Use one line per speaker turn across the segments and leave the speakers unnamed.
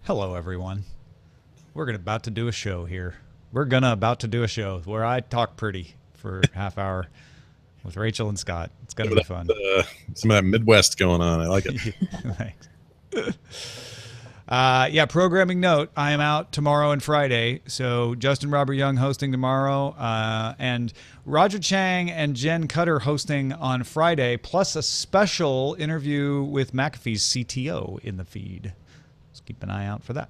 Hello, everyone. We're about to do a show here. About to do a show where I talk pretty for half hour with Rachel and Scott. It's going to be fun.
Some of that Midwest going on. I like it.
Thanks. Yeah, programming note. I am out tomorrow and Friday. So Justin Robert Young hosting tomorrow, and Roger Chang and Jen Cutter hosting on Friday, plus a special interview with McAfee's CTO in the feed. So keep an eye out for that.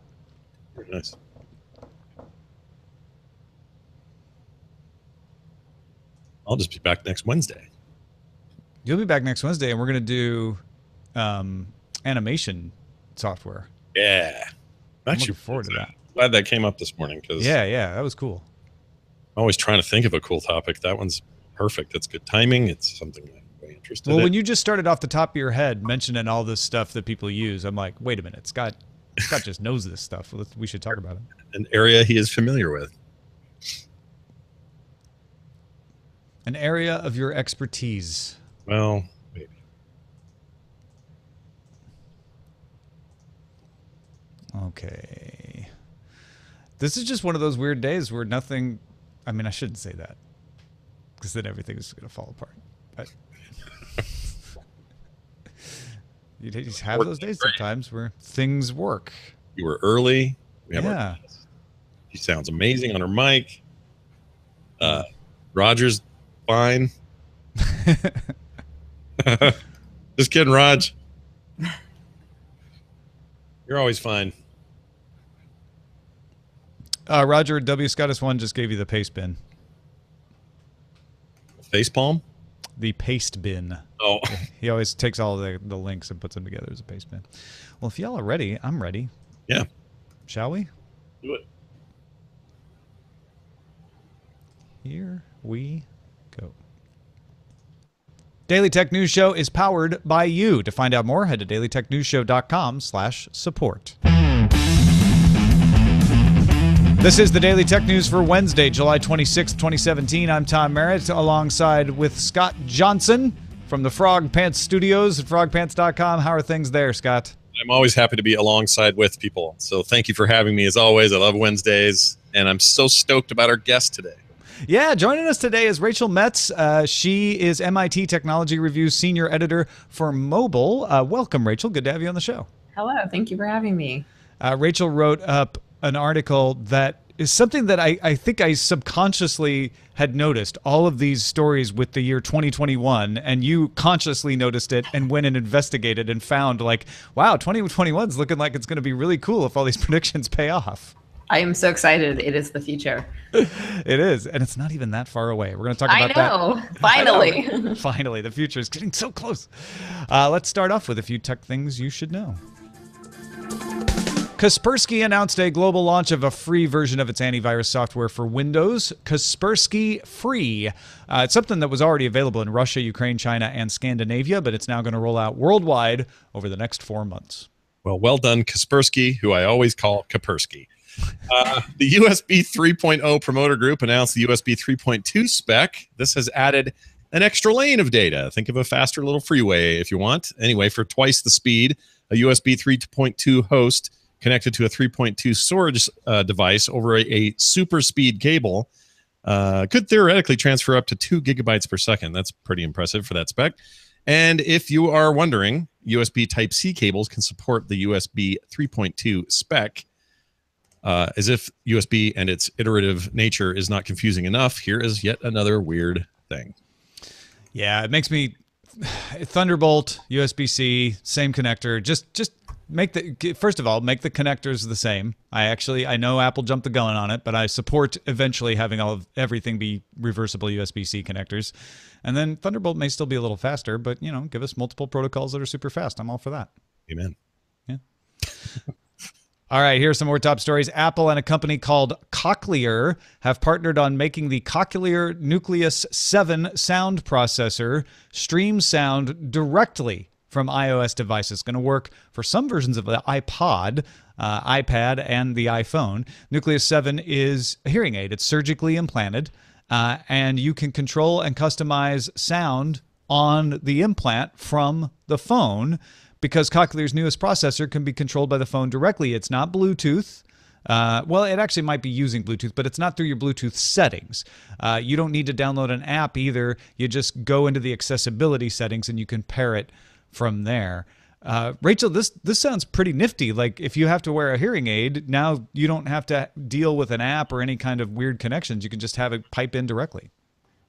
Very nice. I'll just be back next Wednesday.
You'll be back next Wednesday, and we're going to do animation software.
Yeah.
I'm looking forward to that.
Glad that came up this morning.
Yeah, that was cool.
I'm always trying to think of a cool topic. That one's perfect. It's good timing. It's something I'm very interested in.
Well, when you just started off the top of your head mentioning all this stuff that people use, I'm like, wait a minute, Scott just knows this stuff. We should talk about it.
An area he is familiar with.
An area of your expertise.
Well, maybe.
Okay. This is just one of those weird days where nothing... I mean, I shouldn't say that, because then everything is going to fall apart. But you just have those days sometimes where things work.
You were early.
Yeah.
She sounds amazing on her mic. Roger's fine. Just kidding, Raj. You're always fine.
Roger, W. Scottis1 just gave you the paste bin.
Face palm?
The paste bin.
Oh.
He always takes all the links and puts them together as a paste bin. Well, if y'all are ready, I'm ready.
Yeah.
Shall we?
Do it.
Here we go. Daily Tech News Show is powered by you. To find out more, head to dailytechnewsshow.com/support. This is the Daily Tech News for Wednesday, July 26, 2017. I'm Tom Merritt, alongside with Scott Johnson from the Frog Pants Studios at frogpants.com. How are things there, Scott?
I'm always happy to be alongside with people. So thank you for having me as always. I love Wednesdays, and I'm so stoked about our guest today.
Yeah, joining us today is Rachel Metz. She is MIT Technology Review's senior editor for mobile. Welcome, Rachel. Good to have you on the show.
Hello. Thank you for having me.
Rachel wrote up an article that is something that I think I subconsciously had noticed, all of these stories with the year 2021, and you consciously noticed it and went and investigated and found, like, wow, 2021 is looking like it's going to be really cool if all these predictions pay off.
I am so excited. It is the future.
It is, and it's not even that far away. We're going to talk about that.
Finally.
I know. Finally, the future is getting so close. Let's start off with a few tech things you should know. Kaspersky announced a global launch of a free version of its antivirus software for Windows, Kaspersky Free. It's something that was already available in Russia, Ukraine, China, and Scandinavia, but it's now going to roll out worldwide over the next 4 months.
Well done, Kaspersky, who I always call Kapersky. The USB 3.0 promoter group announced the USB 3.2 spec. This has added an extra lane of data. Think of a faster little freeway if you want. Anyway, for twice the speed, a USB 3.2 host connected to a 3.2 storage device over a super speed cable could theoretically transfer up to 2 gigabytes per second. That's pretty impressive for that spec. And if you are wondering, USB Type-C cables can support the USB 3.2 spec. As if USB and its iterative nature is not confusing enough, here is yet another weird thing.
Yeah, it makes me... Thunderbolt, USB-C, same connector. Just first of all, make the connectors the same. I know Apple jumped the gun on it, but I support eventually having everything be reversible USB-C connectors. And then Thunderbolt may still be a little faster, but give us multiple protocols that are super fast. I'm all for that.
Amen.
Yeah. All right, here's some more top stories. Apple and a company called Cochlear have partnered on making the Cochlear Nucleus 7 sound processor stream sound directly from iOS devices. It's going to work for some versions of the iPod, iPad, and the iPhone. Nucleus 7 is a hearing aid. It's surgically implanted, and you can control and customize sound on the implant from the phone. because Cochlear's newest processor can be controlled by the phone directly. It's not Bluetooth. Well, it actually might be using Bluetooth, but it's not through your Bluetooth settings. You don't need to download an app either. You just go into the accessibility settings and you can pair it from there. Rachel, this sounds pretty nifty. Like if you have to wear a hearing aid, now you don't have to deal with an app or any kind of weird connections. You can just have it pipe in directly.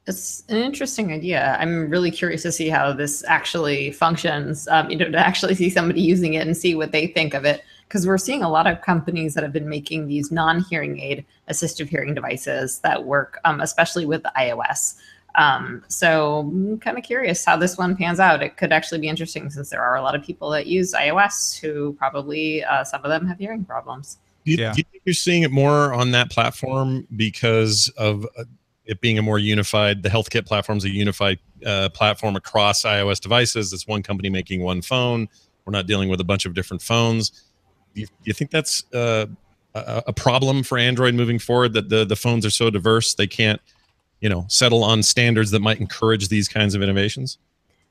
It's an interesting idea. I'm really curious to see how this actually functions, to actually see somebody using it and see what they think of it. Because we're seeing a lot of companies that have been making these non-hearing aid assistive hearing devices that work, especially with iOS. So I'm kind of curious how this one pans out. It could actually be interesting since there are a lot of people that use iOS who probably, some of them have hearing problems.
Do you think you're seeing it more on that platform because of it being a more unified, the HealthKit platform's a unified platform across iOS devices? It's one company making one phone. We're not dealing with a bunch of different phones. Do you think that's a problem for Android moving forward, that the phones are so diverse they can't, settle on standards that might encourage these kinds of innovations?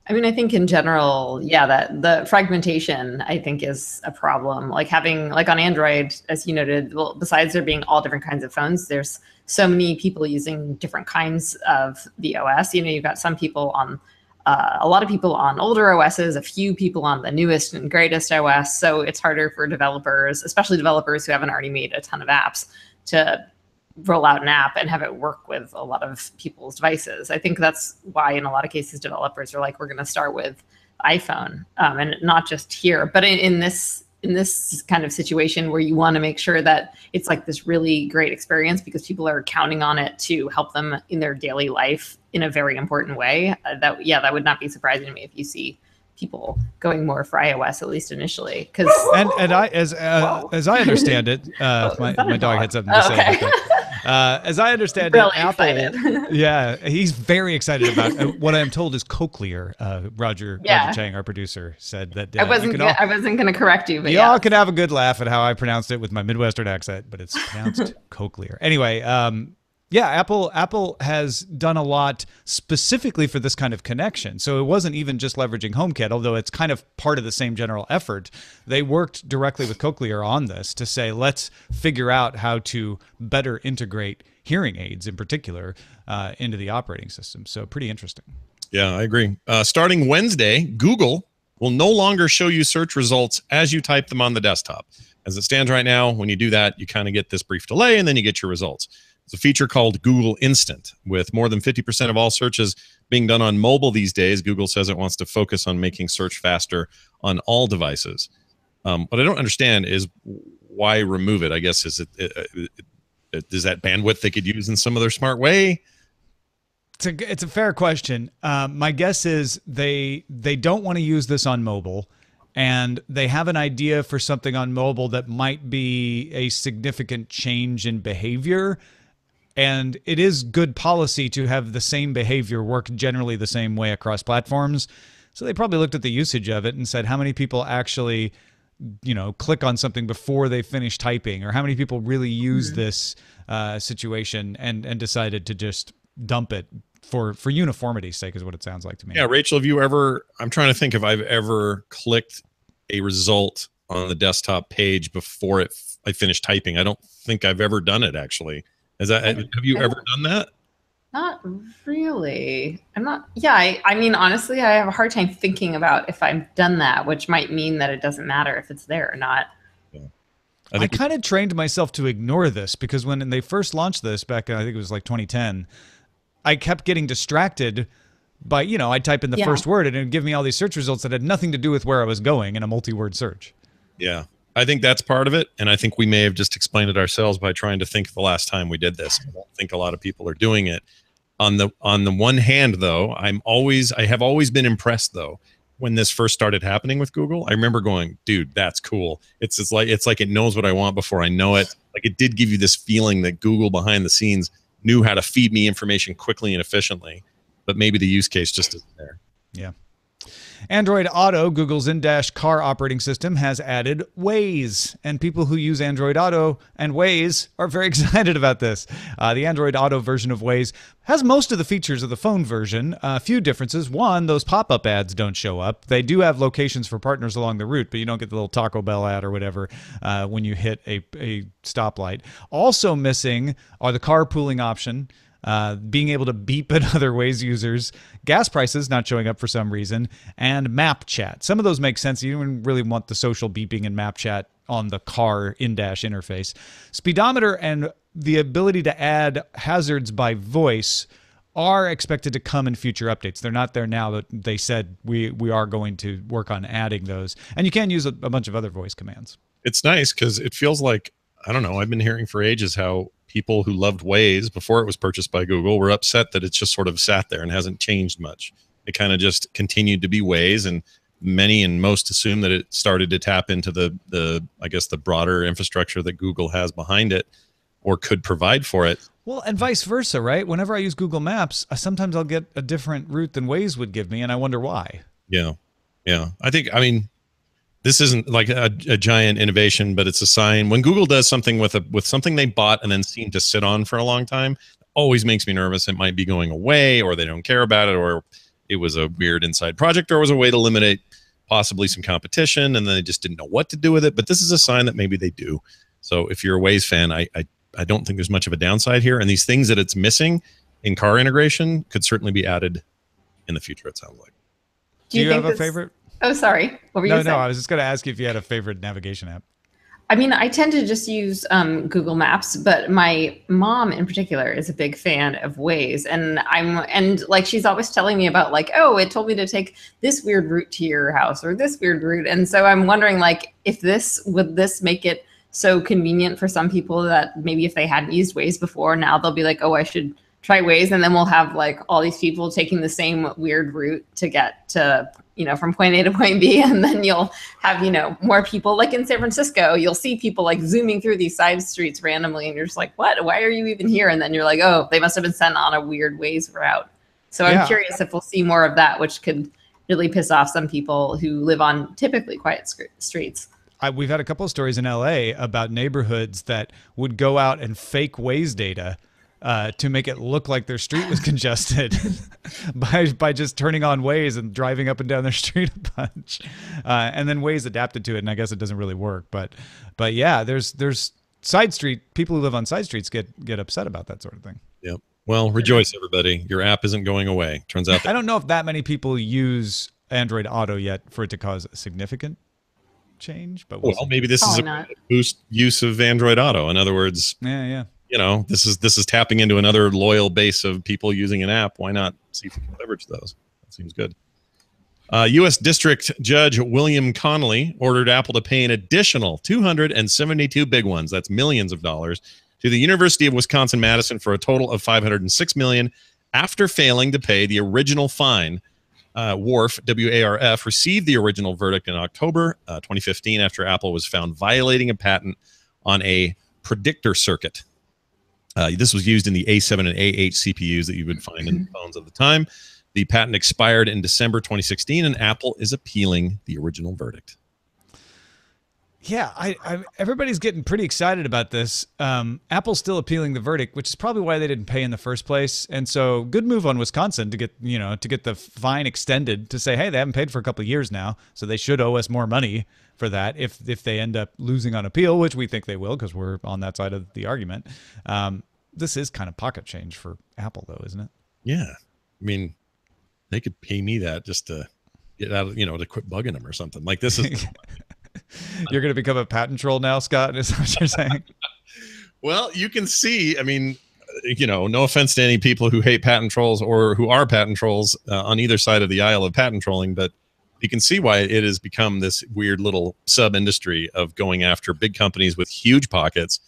I mean, I think in general, that the fragmentation, I think, is a problem. Like having, like on Android, as you noted, well, besides there being all different kinds of phones, there's so many people using different kinds of the OS. You've got some people on, a lot of people on older OSs, a few people on the newest and greatest OS. So it's harder for developers, especially developers who haven't already made a ton of apps, to roll out an app and have it work with a lot of people's devices. I think that's why in a lot of cases developers are like, we're going to start with iPhone, and not just here, but in this kind of situation where you want to make sure that it's like this really great experience because people are counting on it to help them in their daily life in a very important way. That would not be surprising to me if you see people going more for iOS, at least initially. Because
as I understand it, my dog had something to say about that. As I understand
really
it, Apple,
excited.
he's very excited about what I'm told is cochlear. Roger Chang, our producer, said that
I wasn't going to correct you, but
y'all can have a good laugh at how I pronounced it with my Midwestern accent, but it's pronounced cochlear. Anyway, Apple has done a lot specifically for this kind of connection. So it wasn't even just leveraging HomeKit, although it's kind of part of the same general effort. They worked directly with Cochlear on this to say, let's figure out how to better integrate hearing aids in particular into the operating system. So pretty interesting.
Yeah, I agree. Starting Wednesday, Google will no longer show you search results as you type them on the desktop. As it stands right now, when you do that, you kind of get this brief delay and then you get your results. It's a feature called Google Instant. With more than 50% of all searches being done on mobile these days, Google says it wants to focus on making search faster on all devices. What I don't understand is why remove it? I guess is that bandwidth they could use in some other smart way?
It's a fair question. My guess is they don't want to use this on mobile, and they have an idea for something on mobile that might be a significant change in behavior. And it is good policy to have the same behavior work generally the same way across platforms. So they probably looked at the usage of it and said, how many people actually, click on something before they finish typing, or how many people really use this situation and decided to just dump it for uniformity's sake, is what it sounds like to me.
Yeah, Rachel, have you ever, I'm trying to think if I've ever clicked a result on the desktop page before I finished typing. I don't think I've ever done it, actually. Have you ever done that?
Not really. I'm not. Yeah, I mean, honestly, I have a hard time thinking about if I've done that, which might mean that it doesn't matter if it's there or not.
Yeah.
I kind of trained myself to ignore this because when they first launched this back in, I think it was like 2010, I kept getting distracted by, I'd type in the first word and it would give me all these search results that had nothing to do with where I was going in a multi-word search.
Yeah. I think that's part of it, and I think we may have just explained it ourselves by trying to think of the last time we did this. I don't think a lot of people are doing it. On the one hand, though, I have always been impressed, though, when this first started happening with Google. I remember going, dude, that's cool. It's like it knows what I want before I know it. Like, it did give you this feeling that Google behind the scenes knew how to feed me information quickly and efficiently, but maybe the use case just isn't there.
Yeah. Android Auto, Google's in-dash car operating system, has added Waze. And people who use Android Auto and Waze are very excited about this. The Android Auto version of Waze has most of the features of the phone version. A few differences. One, those pop-up ads don't show up. They do have locations for partners along the route, but you don't get the little Taco Bell ad or whatever when you hit a stoplight. Also missing are the carpooling option, being able to beep at other Waze users, gas prices not showing up for some reason, and map chat. Some of those make sense. You don't really want the social beeping and map chat on the car in-dash interface. Speedometer and the ability to add hazards by voice are expected to come in future updates. They're not there now, but they said we are going to work on adding those. And you can use a bunch of other voice commands.
It's nice because it feels like, I don't know, I've been hearing for ages how people who loved Waze before it was purchased by Google were upset that it's just sort of sat there and hasn't changed much. It kind of just continued to be Waze, and many and most assume that it started to tap into the I guess the broader infrastructure that Google has behind it or could provide for it.
Well, and vice versa, right? Whenever I use Google Maps, sometimes I'll get a different route than Waze would give me, and I wonder why.
Yeah. I mean, this isn't like a giant innovation, but it's a sign. When Google does something with something they bought and then seem to sit on for a long time, it always makes me nervous. It might be going away, or they don't care about it, or it was a weird inside project, or it was a way to eliminate possibly some competition, and then they just didn't know what to do with it. But this is a sign that maybe they do. So if you're a Waze fan, I don't think there's much of a downside here. And these things that it's missing in car integration could certainly be added in the future, it sounds like.
Do you have a favorite?
Oh, sorry. What were you saying?
No, I was just going to ask you if you had a favorite navigation app.
I mean, I tend to just use Google Maps, but my mom in particular is a big fan of Waze, and like she's always telling me about like, oh, it told me to take this weird route to your house or this weird route, and so I'm wondering like if would this make it so convenient for some people that maybe if they hadn't used Waze before, now they'll be like, oh, I should try Waze, and then we'll have like all these people taking the same weird route to get to, from point A to point B, and then you'll have, more people like in San Francisco, you'll see people like zooming through these side streets randomly, and you're just like, what? Why are you even here? And then you're like, oh, they must have been sent on a weird Waze route. So I'm curious if we'll see more of that, which could really piss off some people who live on typically quiet streets.
We've had a couple of stories in LA about neighborhoods that would go out and fake Waze data to make it look like their street was congested by just turning on Waze and driving up and down their street a bunch. And then Waze adapted to it, and I guess it doesn't really work. But yeah, there's side street, people who live on side streets get upset about that sort of thing.
Yep. Well, rejoice, everybody. Your app isn't going away. Turns out
I don't know if that many people use Android Auto yet for it to cause a significant change, but well,
maybe this is a boost use of Android Auto. In other words,
yeah.
This is tapping into another loyal base of people using an app. Why not see if we can leverage those? That seems good. U.S. District Judge William Connolly ordered Apple to pay an additional 272 big ones, that's millions of dollars, to the University of Wisconsin-Madison for a total of $506 million after failing to pay the original fine. WARF, W-A-R-F, received the original verdict in October 2015 after Apple was found violating a patent on a predictor circuit. This was used in the A7 and A8 CPUs that you would find in phones at the time. The patent expired in December 2016, and Apple is appealing the original verdict.
Yeah, everybody's getting pretty excited about this. Apple's still appealing the verdict, which is probably why they didn't pay in the first place. And so, good move on Wisconsin to get the fine extended to say, hey, they haven't paid for a couple of years now, so they should owe us more money for that if they end up losing on appeal, which we think they will because we're on that side of the argument. This is kind of pocket change for Apple, though, isn't it?
Yeah, I mean, they could pay me that just to get out of, to quit bugging them or something. Like this is.
You're going to become a patent troll now, Scott, is what you're saying?
Well, you can see, I mean, no offense to any people who hate patent trolls or who are patent trolls on either side of the aisle of patent trolling, but you can see why it has become this weird little sub-industry of going after big companies with huge pockets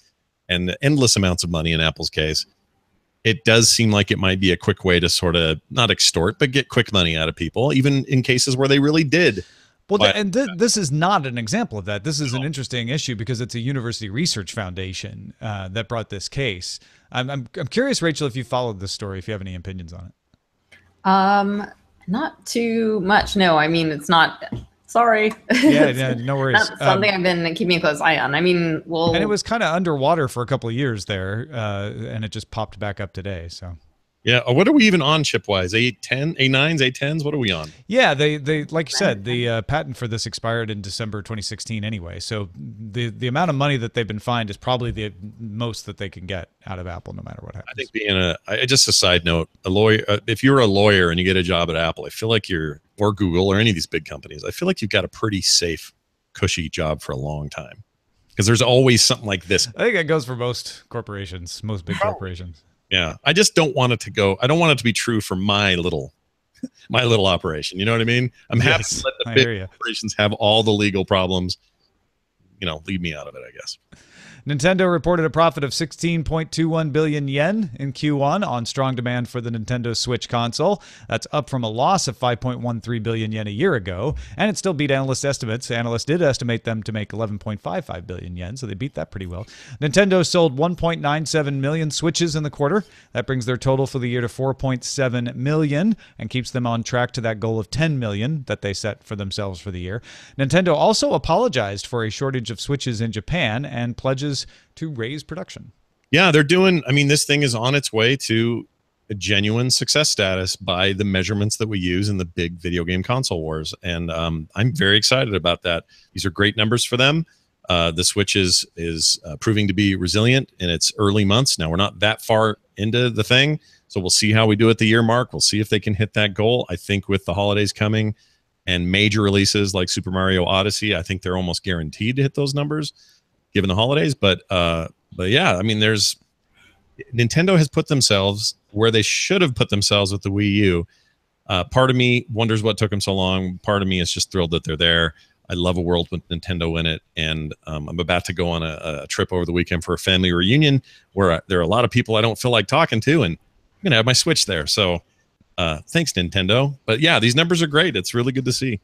and endless amounts of money in Apple's case. It does seem like it might be a quick way to sort of not extort, but get quick money out of people, even in cases where they really did.
Well, and this is not an example of that. This is an interesting issue because it's a university research foundation that brought this case. I'm curious, Rachel, if you followed this story, if you have any opinions on it.
Not too much. No, I mean, it's not. Sorry.
Yeah, no worries.
That's something I've been keeping a close eye on. I mean,
and it was kind of underwater for a couple of years there, and it just popped back up today. So.
Yeah. What are we even on chip wise? A10, A9s, A10s? What are we on?
Yeah, they like you said, the patent for this expired in December 2016 anyway. So the amount of money that they've been fined is probably the most that they can get out of Apple, no matter what happens.
I think just a side note, a lawyer, if you're a lawyer and you get a job at Apple, I feel like or Google or any of these big companies, I feel like you've got a pretty safe, cushy job for a long time. Because there's always something like this.
I think that goes for most corporations, most big corporations.
Yeah, I just don't want it to go. I don't want it to be true for my little operation. You know what I mean? I'm happy to let the big corporations have all the legal problems. Leave me out of it, I guess.
Nintendo reported a profit of 16.21 billion yen in Q1 on strong demand for the Nintendo Switch console. That's up from a loss of 5.13 billion yen a year ago, and it still beat analyst estimates. Analysts did estimate them to make 11.55 billion yen, so they beat that pretty well. Nintendo sold 1.97 million Switches in the quarter. That brings their total for the year to 4.7 million and keeps them on track to that goal of 10 million that they set for themselves for the year. Nintendo also apologized for a shortage of Switches in Japan and pledges to raise production.
Yeah, they're doing, this thing is on its way to a genuine success status by the measurements that we use in the big video game console wars. And I'm very excited about that. These are great numbers for them. The Switch is proving to be resilient in its early months. Now, we're not that far into the thing, so we'll see how we do at the year mark. We'll see if they can hit that goal. I think with the holidays coming and major releases like Super Mario Odyssey, I think they're almost guaranteed to hit those numbers given the holidays. But yeah, Nintendo has put themselves where they should have put themselves with the Wii U. Part of me wonders what took them so long. Part of me is just thrilled that they're there. I love a world with Nintendo in it, and I'm about to go on a trip over the weekend for a family reunion where there are a lot of people I don't feel like talking to, and I'm gonna have my Switch there. So thanks, Nintendo. But yeah, these numbers are great. It's really good to see.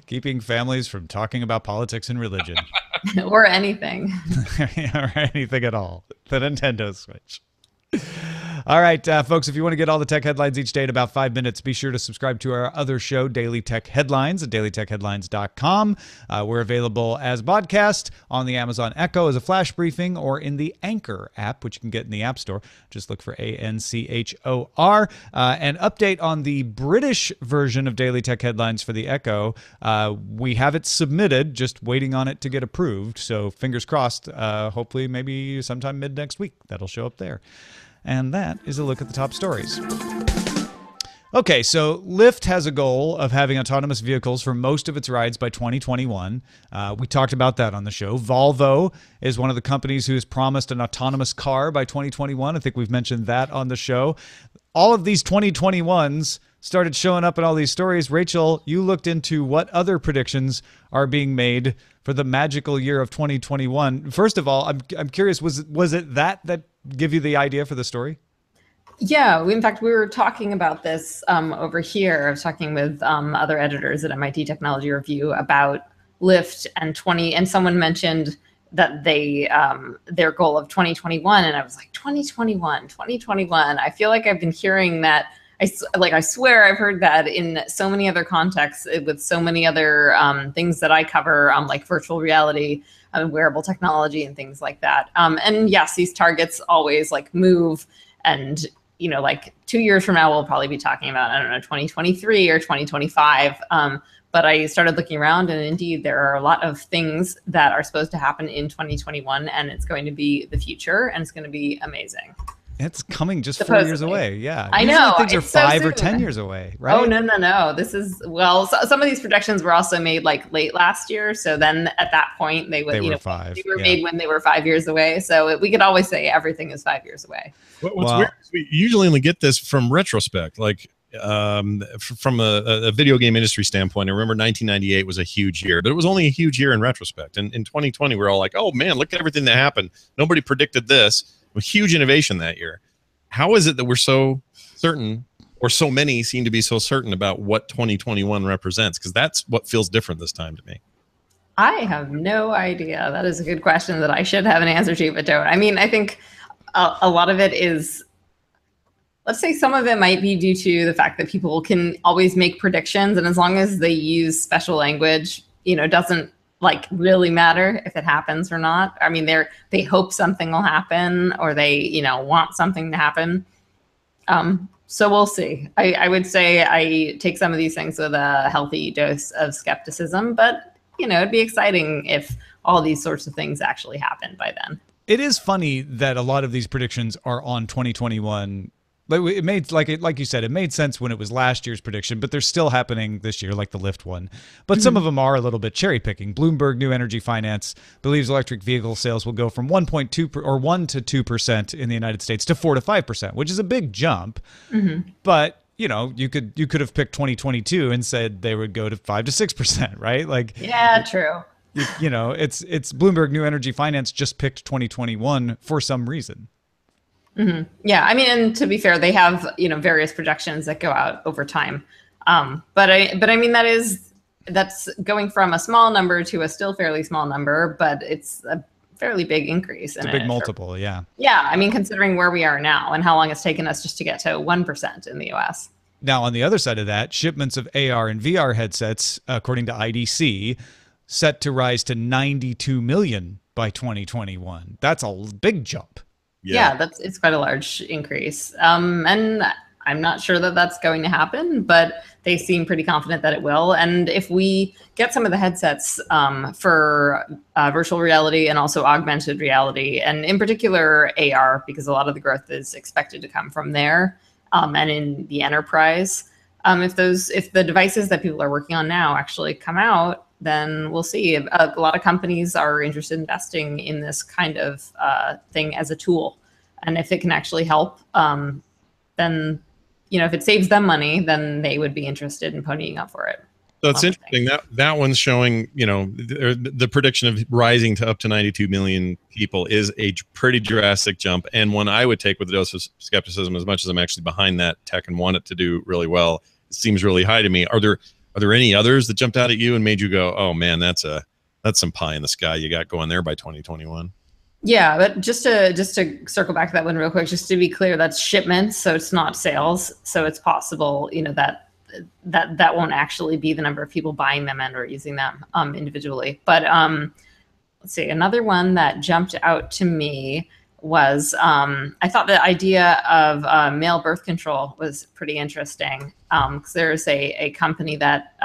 Keeping families from talking about politics and religion.
Or anything.
Or anything at all. The Nintendo Switch. All right, folks, if you want to get all the tech headlines each day in about 5 minutes, be sure to subscribe to our other show, Daily Tech Headlines, at dailytechheadlines.com. We're available as podcast on the Amazon Echo as a flash briefing or in the Anchor app, which you can get in the App Store. Just look for ANCHOR. An update on the British version of Daily Tech Headlines for the Echo. We have it submitted, just waiting on it to get approved. So fingers crossed, hopefully maybe sometime mid next week, that'll show up there. And that is a look at the top stories. Okay, so Lyft has a goal of having autonomous vehicles for most of its rides by 2021. We talked about that on the show. Volvo is one of the companies who has promised an autonomous car by 2021. I think we've mentioned that on the show. All of these 2021s started showing up in all these stories. Rachel, you looked into what other predictions are being made for the magical year of 2021. First of all, I'm curious, was it that give you the idea for the story?
Yeah, in fact, we were talking about this over here. I was talking with other editors at MIT Technology Review about Lyft and someone mentioned that their goal of 2021, and I was like, 2021. I feel like I've been hearing that. I swear I've heard that in so many other contexts with so many other things that I cover, like virtual reality, wearable technology, and things like that. And yes, these targets always move, and 2 years from now we'll probably be talking about 2023 or 2025. But I started looking around, and indeed there are a lot of things that are supposed to happen in 2021, and it's going to be the future, and it's going to be amazing.
It's coming just 4 years away. Yeah.
I know.
Things are 5 or 10 years away, right?
Oh, no. This is, some of these projections were also made late last year. So then at that point they were 5. They were made when they were 5 years away. So we could always say everything is 5 years away.
What's weird is we usually only get this from retrospect. From a video game industry standpoint, I remember 1998 was a huge year, but it was only a huge year in retrospect. And in 2020, we're all like, oh man, look at everything that happened. Nobody predicted this. A huge innovation that year. How is it that we're so certain, or so many seem to be so certain about what 2021 represents? Because that's what feels different this time to me.
I have no idea. That is a good question that I should have an answer to, but don't. I mean, I think a lot of it is let's say some of it might be due to the fact that people can always make predictions, and as long as they use special language, it doesn't like really matter if it happens or not. I mean, they hope something will happen, or they want something to happen. So we'll see. I would say I take some of these things with a healthy dose of skepticism, but it'd be exciting if all these sorts of things actually happen by then.
It is funny that a lot of these predictions are on 2021. It made like you said, it made sense when it was last year's prediction, but they're still happening this year, like the Lyft one. But some of them are a little bit cherry picking. Bloomberg New Energy Finance believes electric vehicle sales will go from 1 to 2% in the United States to 4 to 5%, which is a big jump. But you could have picked 2022 and said they would go to 5 to 6%, right? Like,
yeah, true.
It's Bloomberg New Energy Finance just picked 2021 for some reason.
Yeah, I mean, and to be fair, they have various projections that go out over time. But I mean that's going from a small number to a still fairly small number, but it's a fairly big increase.
It's a big multiple, yeah.
Yeah, I mean, considering where we are now and how long it's taken us just to get to 1% in the US.
Now, on the other side of that, shipments of AR and VR headsets, according to IDC, set to rise to 92 million by 2021. That's a big jump.
Yeah, it's quite a large increase. And I'm not sure that that's going to happen, but they seem pretty confident that it will. And if we get some of the headsets for virtual reality and also augmented reality, and in particular AR, because a lot of the growth is expected to come from there, and in the enterprise, if the devices that people are working on now actually come out, then we'll see. A lot of companies are interested in investing in this kind of thing as a tool. And if it can actually help, then, if it saves them money, then they would be interested in ponying up for it.
So it's interesting that one's showing, the prediction of rising to up to 92 million people is a pretty drastic jump, and one I would take with a dose of skepticism. As much as I'm actually behind that tech and want it to do really well, it seems really high to me. Are there any others that jumped out at you and made you go, oh man, that's some pie in the sky you got going there by 2021?
Yeah, but just to circle back to that one real quick, just to be clear, that's shipments, so it's not sales. So it's possible, that won't actually be the number of people buying them and or using them individually. But let's see, another one that jumped out to me was I thought the idea of male birth control was pretty interesting, because there's a company that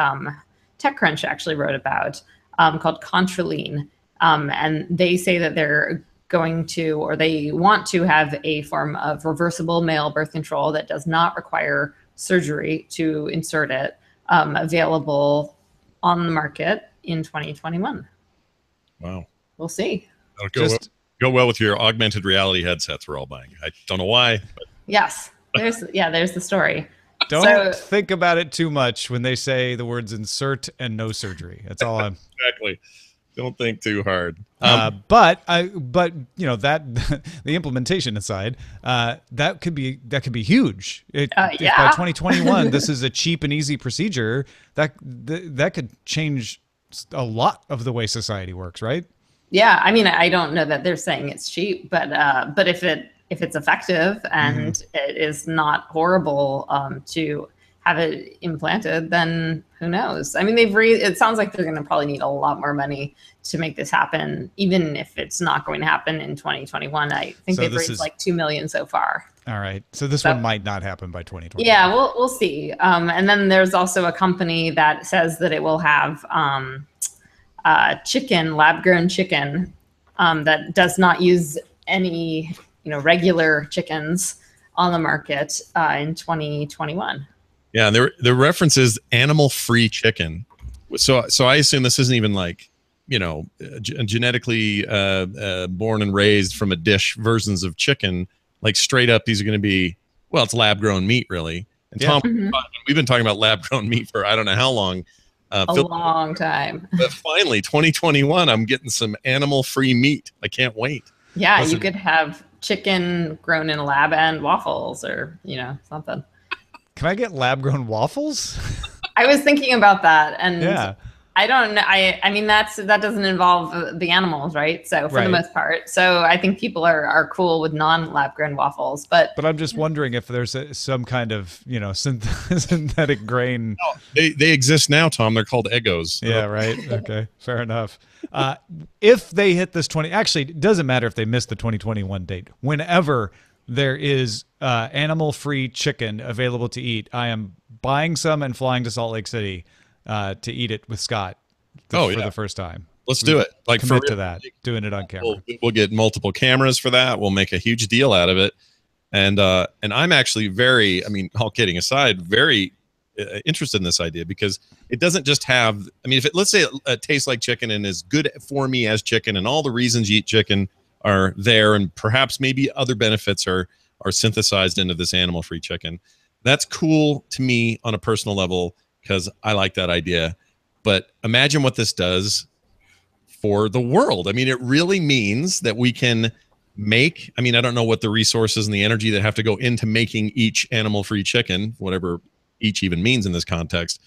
TechCrunch actually wrote about called Contraline. And they say that they're going to, or they want to have a form of reversible male birth control that does not require surgery to insert it, available on the market in 2021.
Wow.
We'll see.
That'll go well with your augmented reality headsets we're all buying. I don't know why. But.
Yes. There's the story.
Don't think about it too much when they say the words insert and no surgery. That's all I'm...
Exactly. Don't think too hard.
But that the implementation aside, that could be huge. If by 2021 this is a cheap and easy procedure, that could change a lot of the way society works, right? Yeah,
I mean, I don't know that they're saying it's cheap, but if it's effective and it is not horrible to have it implanted, then who knows? I mean, it sounds like they're going to probably need a lot more money to make this happen, even if it's not going to happen in 2021. I think they've raised like $2 million so far.
All right. So this one might not happen by 2020.
Yeah, we'll see. And then there's also a company that says that it will have lab-grown chicken that does not use any, regular chickens on the market in 2021.
Yeah, the reference is animal-free chicken. So I assume this isn't even like, genetically born and raised from a dish versions of chicken. Like straight up, these are going to be, it's lab-grown meat, really. And Tom, we've been talking about lab-grown meat for I don't know how long.
A long time.
But finally, 2021, I'm getting some animal-free meat. I can't wait.
Yeah, you could have chicken grown in a lab and waffles or, something.
Can I get lab-grown waffles?
I was thinking about that. And I don't know. I mean, that doesn't involve the animals, right? So for the most part, so I think people are cool with non-lab grown waffles, but
I'm just wondering if there's some kind of, synthetic grain.
No, they exist now, Tom. They're called Eggos.
Yeah, right. Okay, fair enough. If they hit this actually, it doesn't matter if they miss the 2021 date. Whenever there is animal-free chicken available to eat, I am buying some and flying to Salt Lake City to eat it with Scott for the first time.
Let's do it. Like,
commit to that. Doing it on camera.
We'll get multiple cameras for that. We'll make a huge deal out of it. And I'm actually very, I mean, all kidding aside, very interested in this idea, because it doesn't just have, I mean, let's say it tastes like chicken and is good for me as chicken, and all the reasons you eat chicken are there, and perhaps maybe other benefits are synthesized into this animal-free chicken. That's cool to me on a personal level, because I like that idea. But imagine what this does for the world. I mean, it really means that we can make, I mean, I don't know what the resources and the energy that have to go into making each animal-free chicken, whatever each even means in this context,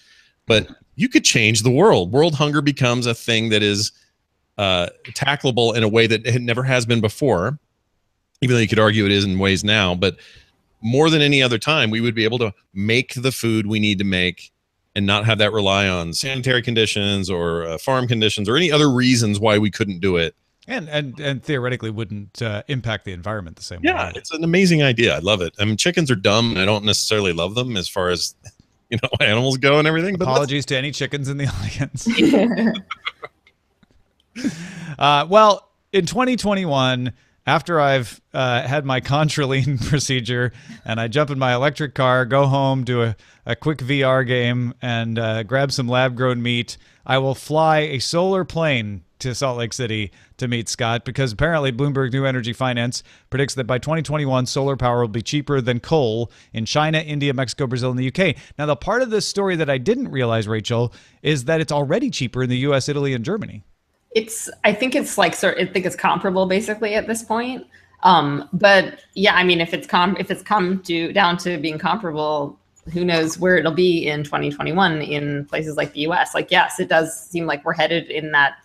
but you could change the world. World hunger becomes a thing that is tackleable in a way that it never has been before, even though you could argue it is in ways now. But more than any other time, we would be able to make the food we need to make and not have that rely on sanitary conditions or farm conditions or any other reasons why we couldn't do it.
And theoretically wouldn't impact the environment the same way.
Yeah, it's an amazing idea. I love it. I mean, chickens are dumb, and I don't necessarily love them as far as, animals go and everything. But
apologies to any chickens in the audience. Well, in 2021, after I've had my contraline procedure and I jump in my electric car, go home, do a quick VR game, and grab some lab-grown meat, I will fly a solar plane to Salt Lake City to meet Scott, because apparently Bloomberg New Energy Finance predicts that by 2021, solar power will be cheaper than coal in China, India, Mexico, Brazil, and the UK. Now, the part of this story that I didn't realize, Rachel, is that it's already cheaper in the US, Italy, and Germany.
I think it's comparable basically at this point. But yeah, I mean, if it's come down to being comparable, who knows where it'll be in 2021 in places like the US. Like, yes, it does seem like we're headed in that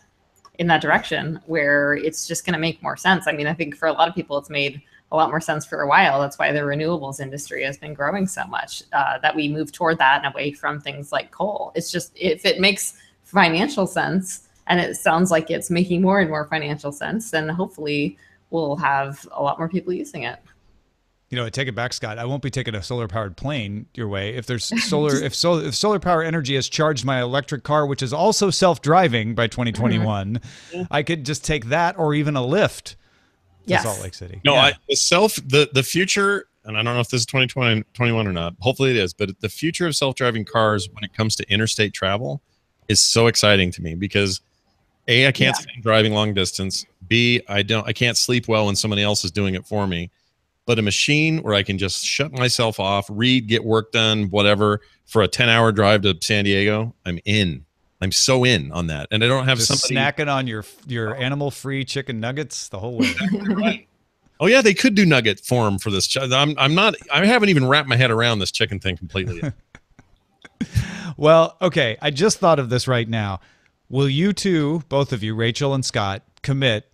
direction where it's just going to make more sense. I mean, I think for a lot of people, it's made a lot more sense for a while. That's why the renewables industry has been growing so much, that we move toward that and away from things like coal. It's just, if it makes financial sense, and it sounds like it's making more and more financial sense, then hopefully we'll have a lot more people using it.
I take it back, Scott. I won't be taking a solar-powered plane your way. If there's if solar power energy has charged my electric car, which is also self-driving by 2021, I could just take that, or even a Lyft to Salt Lake City.
No, yeah. The future, and I don't know if this is 2021 or not. Hopefully it is, but the future of self-driving cars when it comes to interstate travel is so exciting to me, because A, I can't stand driving long distance. B, I can't sleep well when somebody else is doing it for me. But a machine where I can just shut myself off, read, get work done, whatever, for a 10-hour drive to San Diego, I'm in. I'm so in on that. And I don't have
just somebody snacking on your animal-free chicken nuggets the whole way.
Right. Oh yeah, they could do nugget form for this. I haven't even wrapped my head around this chicken thing completely yet.
Well, okay, I just thought of this right now. Will you two, both of you, Rachel and Scott, commit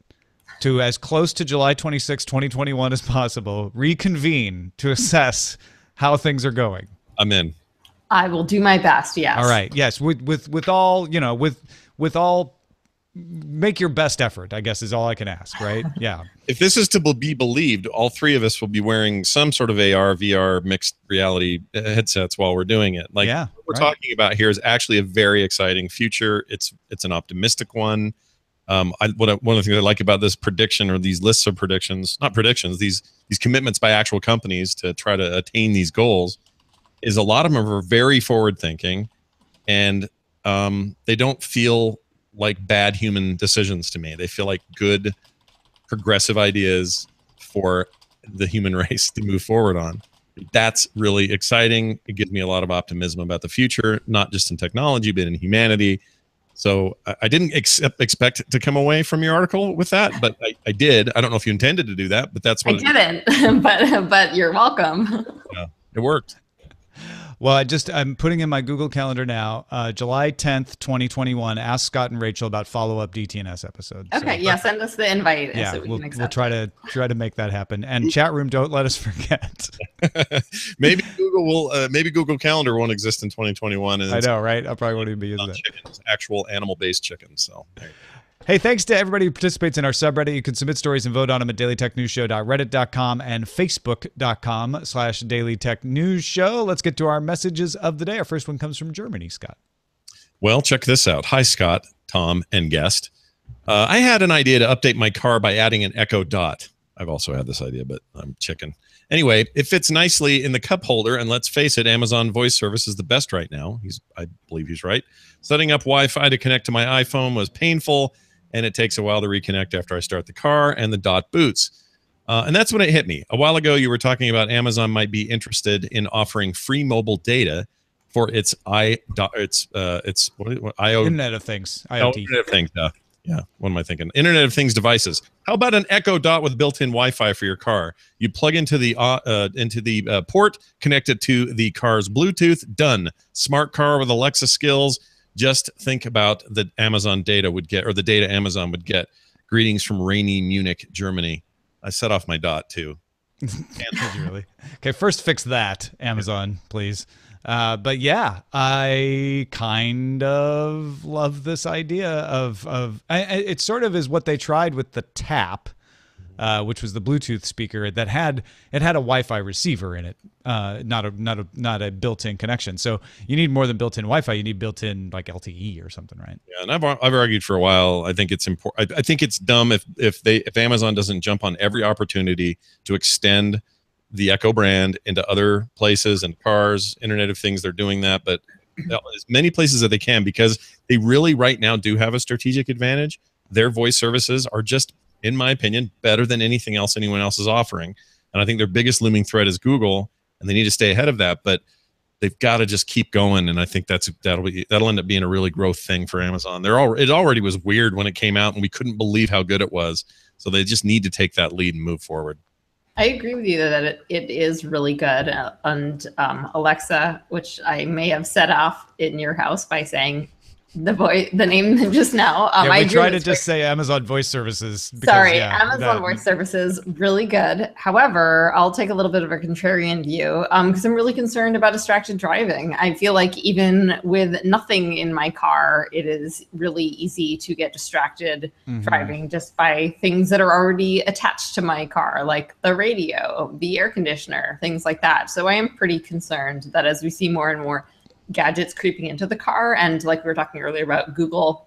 to, as close to July 26, 2021 as possible, reconvene to assess how things are going?
I'm in.
I will do my best, yes.
All right, yes, with all, with all, make your best effort, I guess, is all I can ask, right? Yeah.
If this is to be believed, all three of us will be wearing some sort of AR, VR, mixed reality headsets while we're doing it. Like, what we're talking about here is actually a very exciting future. It's an optimistic one. One of the things I like about this prediction, or these lists of predictions, not predictions, these commitments by actual companies to try to attain these goals, is a lot of them are very forward thinking, and they don't feel like bad human decisions to me. They feel like good, progressive ideas for the human race to move forward on. That's really exciting. It gives me a lot of optimism about the future, not just in technology, but in humanity. So I didn't expect to come away from your article with that, but I did. I don't know if you intended to do that, but that's what
I didn't. but you're welcome.
Yeah, it worked.
Well, I'm putting in my Google Calendar now, July 10th, 2021. Ask Scott and Rachel about follow-up DTNS episodes.
Okay,
So,
yeah, send us the invite.
yeah,
So we can
we'll try to make that happen. And chat room, don't let us forget.
Maybe Google will. Maybe Google Calendar won't exist in 2021. And
I know, right? I probably won't even be using that.
Chickens, actual animal-based chickens. So.
Hey, thanks to everybody who participates in our subreddit. You can submit stories and vote on them at dailytechnewsshow.reddit.com and facebook.com/dailytechnewsshow. Let's get to our messages of the day. Our first one comes from Germany, Scott.
Well, check this out. Hi, Scott, Tom, and guest. I had an idea to update my car by adding an Echo Dot. I've also had this idea, but I'm chicken. Anyway, it fits nicely in the cup holder, and let's face it, Amazon voice service is the best right now. I believe he's right. Setting up Wi-Fi to connect to my iPhone was painful, and it takes a while to reconnect after I start the car, and the Dot boots. And that's when it hit me. A while ago, you were talking about Amazon might be interested in offering free mobile data for its IO
Internet of Things, IoT.
Oh, Internet of Things. Yeah, what am I thinking? Internet of Things devices. How about an Echo Dot with built-in Wi-Fi for your car? You plug into the port, connect it to the car's Bluetooth. Done. Smart car with Alexa skills. Just think about the Amazon data would get, or the data Amazon would get. Greetings from rainy Munich, Germany. I set off my Dot too.
Did you really? Okay, first fix that, Amazon, please. But yeah, I kind of love this idea of it sort of is what they tried with the Tap, which was the Bluetooth speaker that had a Wi-Fi receiver in it, not a built-in connection. So you need more than built-in Wi-Fi. You need built-in like LTE or something, right?
Yeah, and I've argued for a while. I think it's important. I think it's dumb if Amazon doesn't jump on every opportunity to extend the Echo brand into other places and cars, Internet of Things. They're doing that, but as many places that they can, because they really right now do have a strategic advantage. Their voice services are just, in my opinion, better than anything else anyone else is offering. And I think their biggest looming threat is Google, and they need to stay ahead of that. But they've got to just keep going, and I think that'll end up being a really growth thing for Amazon. It already was weird when it came out, and we couldn't believe how good it was. So they just need to take that lead and move forward.
I agree with you that it is really good. And Alexa, which I may have set off in your house by saying the name just now.
Yeah, we try to just say Amazon Voice Services. Because,
sorry, Amazon Voice Services, really good. However, I'll take a little bit of a contrarian view because I'm really concerned about distracted driving. I feel like even with nothing in my car, it is really easy to get distracted driving just by things that are already attached to my car, like the radio, the air conditioner, things like that. So I am pretty concerned that as we see more and more gadgets creeping into the car, and like we were talking earlier about Google,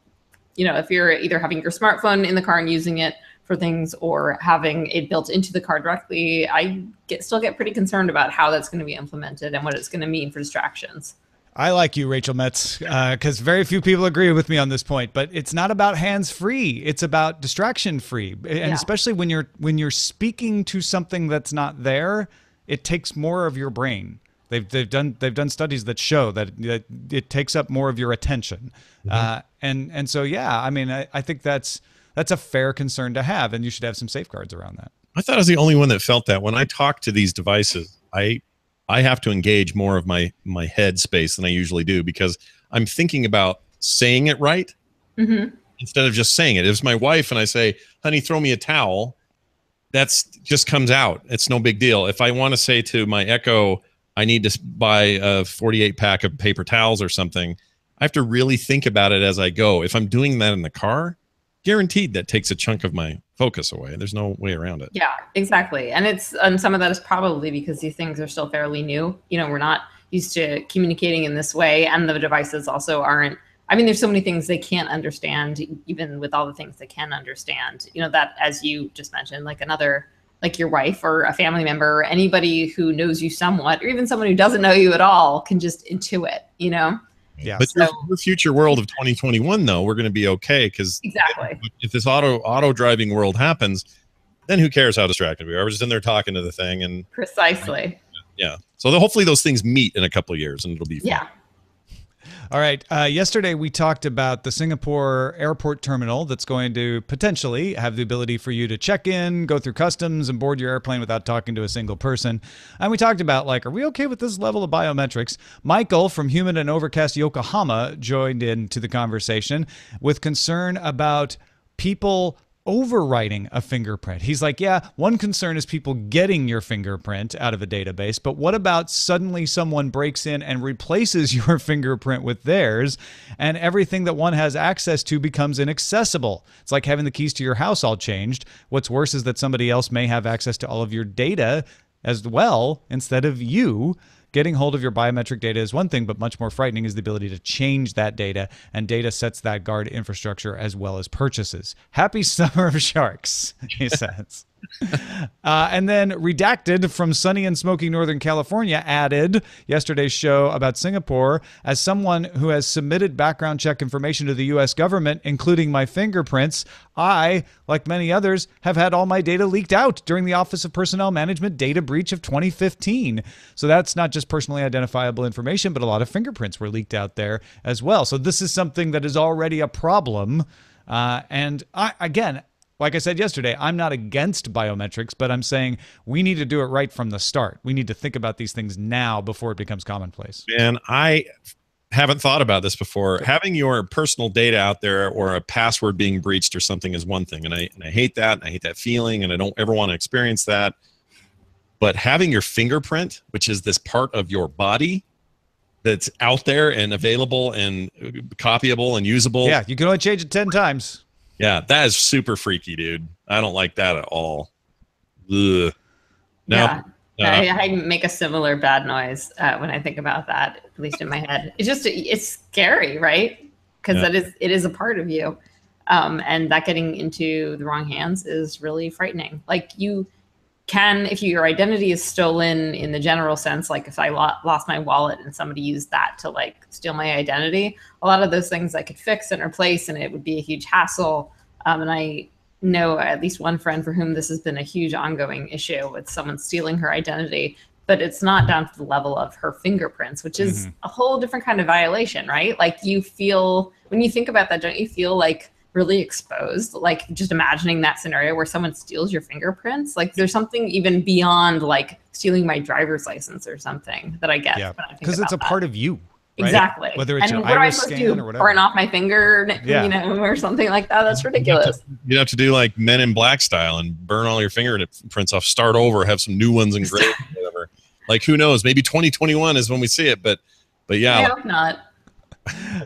if you're either having your smartphone in the car and using it for things or having it built into the car directly, I still get pretty concerned about how that's going to be implemented and what it's going to mean for distractions.
I like you, Rachel Metz, because very few people agree with me on this point, but it's not about hands-free. It's about distraction-free. And especially when you're speaking to something that's not there, it takes more of your brain. They've done studies that show that it takes up more of your attention, and so yeah, I mean I think that's a fair concern to have, and you should have some safeguards around that.
I thought I was the only one that felt that when I talk to these devices, I have to engage more of my head space than I usually do, because I'm thinking about saying it right instead of just saying it. If it's my wife and I say, "Honey, throw me a towel," that's just comes out. It's no big deal. If I want to say to my Echo, I need to buy a 48 pack of paper towels or something, I have to really think about it as I go. If I'm doing that in the car, guaranteed that takes a chunk of my focus away. There's no way around it.
Yeah, exactly. And some of that is probably because these things are still fairly new. We're not used to communicating in this way, and the devices also aren't. I mean, there's so many things they can't understand, even with all the things they can understand. That, as you just mentioned, like your wife or a family member, anybody who knows you somewhat, or even someone who doesn't know you at all, can just intuit, Yeah.
But the future world of 2021, though, we're going to be okay, because if this auto driving world happens, then who cares how distracted we are? We're just in there talking to the thing, and
precisely.
Yeah. So hopefully those things meet in a couple of years, and it'll be fun.
Yeah.
All right. Yesterday, we talked about the Singapore airport terminal that's going to potentially have the ability for you to check in, go through customs, and board your airplane without talking to a single person. And we talked about, like, are we okay with this level of biometrics? Michael from Humid and Overcast Yokohama joined into the conversation with concern about people overwriting a fingerprint. He's like, yeah, one concern is people getting your fingerprint out of a database, but what about suddenly someone breaks in and replaces your fingerprint with theirs, and everything that one has access to becomes inaccessible? It's like having the keys to your house all changed. What's worse is that somebody else may have access to all of your data as well instead of you. Getting hold of your biometric data is one thing, but much more frightening is the ability to change that data, and data sets that guard infrastructure as well as purchases. Happy summer of sharks, he says. And then Redacted from sunny and smoky Northern California added yesterday's show about Singapore, as someone who has submitted background check information to the U.S. government, including my fingerprints, I, like many others, have had all my data leaked out during the Office of Personnel Management data breach of 2015. So that's not just personally identifiable information, but a lot of fingerprints were leaked out there as well. So this is something that is already a problem. Again, like I said yesterday, I'm not against biometrics, but I'm saying we need to do it right from the start. We need to think about these things now before it becomes commonplace.
And I haven't thought about this before. Having your personal data out there or a password being breached or something is one thing. And I hate that. And I hate that feeling. And I don't ever want to experience that. But having your fingerprint, which is this part of your body that's out there and available and copyable and usable.
Yeah, you can only change it 10 times.
Yeah, that is super freaky, dude. I don't like that at all. Ugh. No.
Yeah, I make a similar bad noise when I think about that, at least in my head. It's scary, right? Because it is a part of you. And that getting into the wrong hands is really frightening. Like you can, if your identity is stolen in the general sense, like if I lost my wallet and somebody used that to like steal my identity, a lot of those things I could fix and replace, and it would be a huge hassle. And I know at least one friend for whom this has been a huge ongoing issue with someone stealing her identity, but it's not down to the level of her fingerprints, which is a whole different kind of violation, right? Like you feel, when you think about that, don't you feel like really exposed? Like just imagining that scenario where someone steals your fingerprints, like there's something even beyond like stealing my driver's license or something that I get.
Yeah, because it's a part of you. Right?
Exactly.
Whether it's
and
your
what
iris
am I supposed
scan
to
or whatever.
burn off my finger, you know, or something like that? That's ridiculous.
You'd have to do like Men in Black style and burn all your fingerprints off, start over, have some new ones engraved, whatever. Like who knows? Maybe 2021 is when we see it, but yeah.
I hope not.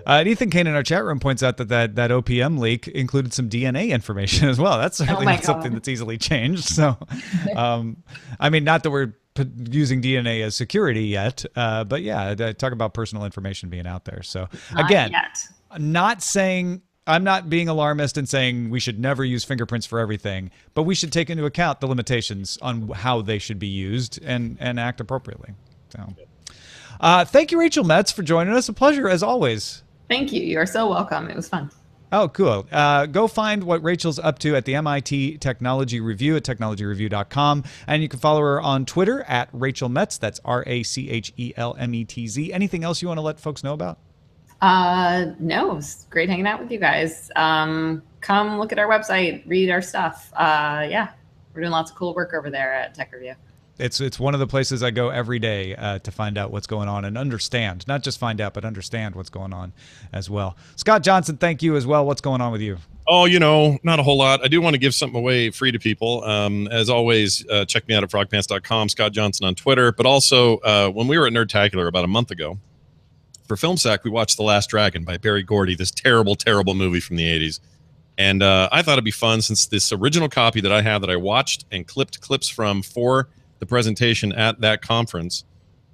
Ethan Kane in our chat room points out that OPM leak included some DNA information as well. That's certainly not something that's easily changed. So, I mean, not that we're using DNA as security yet, but yeah, talk about personal information being out there. So again, not saying, I'm not being alarmist and saying we should never use fingerprints for everything, but we should take into account the limitations on how they should be used and act appropriately. So. Thank you, Rachel Metz, for joining us. A pleasure, as always.
Thank you. You are so welcome. It was fun.
Oh, cool. Go find what Rachel's up to at the MIT Technology Review at technologyreview.com. And you can follow her on Twitter at Rachel Metz. That's RACHELMETZ. Anything else you want to let folks know about?
No, it was great hanging out with you guys. Come look at our website, read our stuff. Yeah, we're doing lots of cool work over there at Tech Review.
It's one of the places I go every day to find out what's going on and understand, not just find out, but understand what's going on as well. Scott Johnson, thank you as well. What's going on with you?
Oh, you know, not a whole lot. I do want to give something away free to people. As always, check me out at frogpants.com, Scott Johnson on Twitter. But also, when we were at Nerdtacular about a month ago, for FilmSack, we watched The Last Dragon by Barry Gordy, this terrible, terrible movie from the 80s. And I thought it'd be fun, since this original copy that I have that I watched and clipped clips from for the presentation at that conference,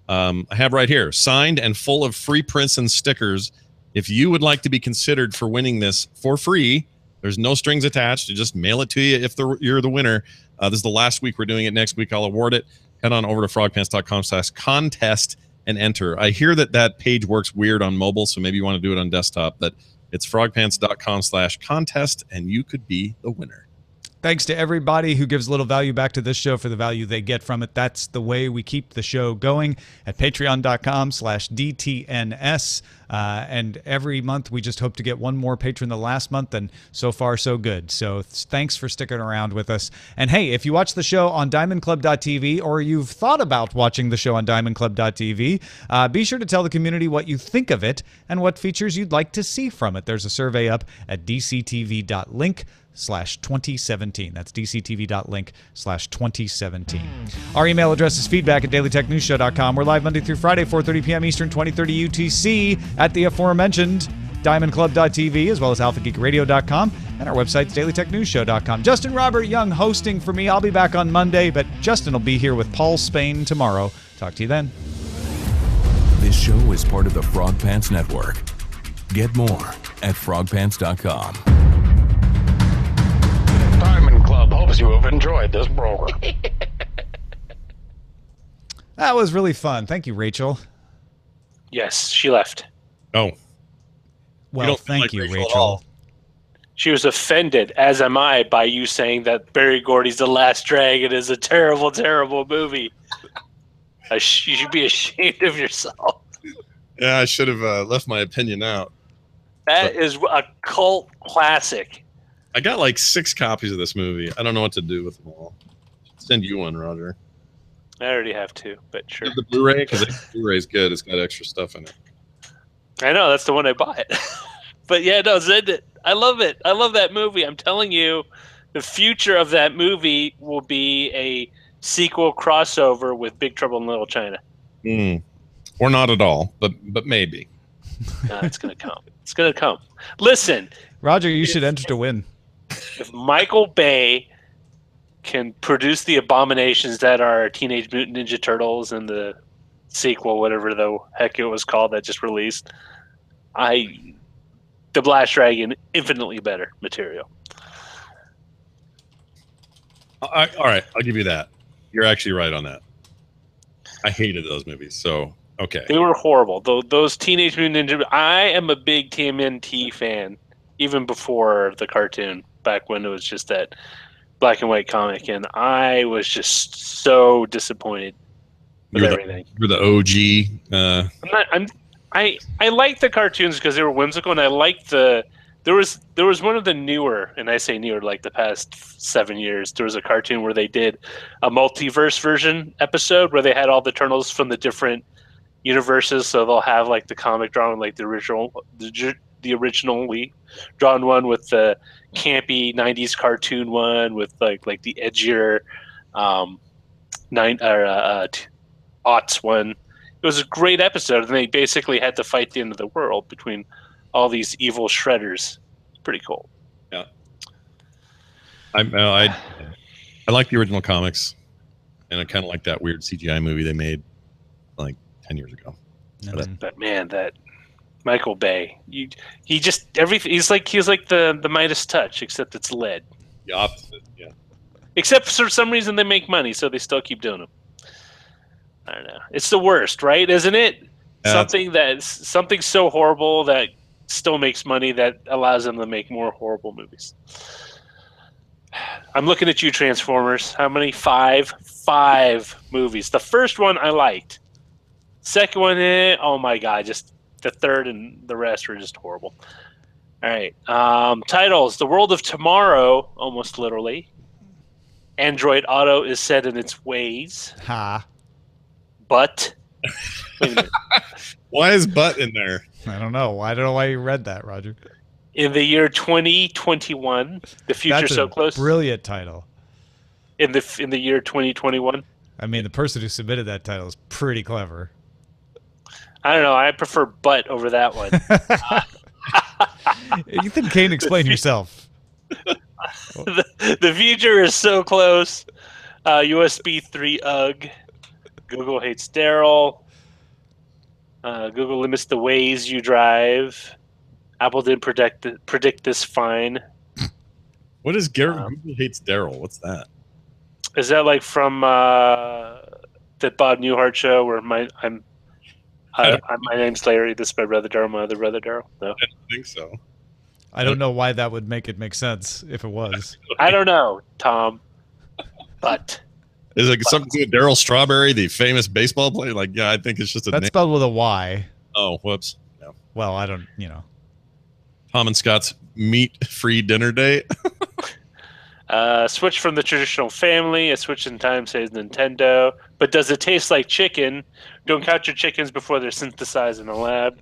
I have right here, signed and full of free prints and stickers. If you would like to be considered for winning this for free, there's no strings attached. You just mail it to you if you're the winner. This is the last week. We're doing it. Next week I'll award it. Head on over to frogpants.com/contest and enter. I hear that page works weird on mobile, so maybe you want to do it on desktop, but it's frogpants.com/contest, and you could be the winner.
Thanks to everybody who gives a little value back to this show for the value they get from it. That's the way we keep the show going at patreon.com/DTNS. And every month we just hope to get one more patron than last month, and so far so good. So thanks for sticking around with us. And hey, if you watch the show on diamondclub.tv, or you've thought about watching the show on diamondclub.tv, be sure to tell the community what you think of it and what features you'd like to see from it. There's a survey up at dctv.link/2017. That's dctv.link/2017. Our email address is feedback@dailytechnewsshow.com. We're live Monday through Friday, 4:30 p.m. Eastern, 2030 UTC at the aforementioned diamondclub.tv, as well as alphageekradio.com, and our website's dailytechnewsshow.com. Justin Robert Young hosting for me. I'll be back on Monday, but Justin will be here with Paul Spain tomorrow. Talk to you then.
This show is part of the Frog Pants Network. Get more at frogpants.com.
Diamond Club hopes you have enjoyed this program.
That was really fun. Thank you, Rachel.
Yes, she left.
Oh,
Well, thank you, Rachel.
She was offended, as am I, by you saying that Barry Gordy's The Last Dragon is a terrible, terrible movie. You should be ashamed of yourself.
yeah, I should have left my opinion out.
That is a cult classic.
I got like 6 copies of this movie. I don't know what to do with them all. Send you one, Roger.
I already have two, but sure.
The Blu-ray, because the Blu-ray's good. It's got extra stuff in it.
I know, that's the one I bought. But yeah, no, send it. I love it. I love that movie. I'm telling you, the future of that movie will be a sequel crossover with Big Trouble in Little China.
Or not at all, but maybe.
No, it's going to come. It's going to come. Listen.
Roger, you should enter to win.
If Michael Bay can produce the abominations that are Teenage Mutant Ninja Turtles and the sequel, whatever the heck it was called that just released, The Last Dragon, infinitely better material.
All right, I'll give you that. You're actually right on that. I hated those movies, so okay.
They were horrible. Those Teenage Mutant Ninja... I am a big TMNT fan, even before the cartoon, back when it was just that black and white comic, and I was just so disappointed with everything.
You're the OG.
I liked the cartoons because they were whimsical, and I liked there was one of the newer, and I say newer like the past 7 years, there was a cartoon where they did a multiverse version episode where they had all the Turtles from the different universes, so they'll have like the comic drawn like the originally drawn one with the campy 90s cartoon one with like the edgier aughts one. It was a great episode, and they basically had to fight the end of the world between all these evil shredders. It's pretty cool.
Yeah, I like the original comics, and I kind of like that weird CGI movie they made like 10 years ago.
But man, that Michael Bay, he just everything. He's like the Midas touch, except it's lead.
The opposite, yeah.
Except for some reason they make money, so they still keep doing them. I don't know. It's the worst, right? Isn't it? Something so horrible that still makes money that allows them to make more horrible movies. I'm looking at you, Transformers. How many? 5 movies. The first one I liked. Second one, oh my god, just the third and the rest were just horrible. All right. Titles: The World of Tomorrow, almost literally. Android Auto is set in its ways.
Ha.
But wait a minute.
Why is "but" in there?
I don't know. I don't know why you read that, Roger.
In the year 2021, the future
That's
so
a
close.
Brilliant title.
In the year 2021.
I mean, the person who submitted that title is pretty clever.
I don't know. I prefer "but" over that one.
Ethan Kane, explain yourself.
The future is so close. USB 3 UG. Google hates Daryl. Google limits the ways you drive. Apple didn't predict this fine.
What is Google hates Daryl? What's that?
Is that like from that Bob Newhart show where my name's Larry, this is my brother Daryl, my other brother Daryl? No,
I don't think so.
I don't know why that would make it make sense if it was.
I don't know, Tom. But
is it something to do with Daryl Strawberry, the famous baseball player? Like, yeah, I think it's just a
That's
name.
spelled with a Y.
Oh, whoops. Yeah.
Well, I don't, you know.
Tom and Scott's meat-free dinner date.
Switch from the traditional family. A switch in time says Nintendo. But does it taste like chicken? Don't count your chickens before they're synthesized in a lab.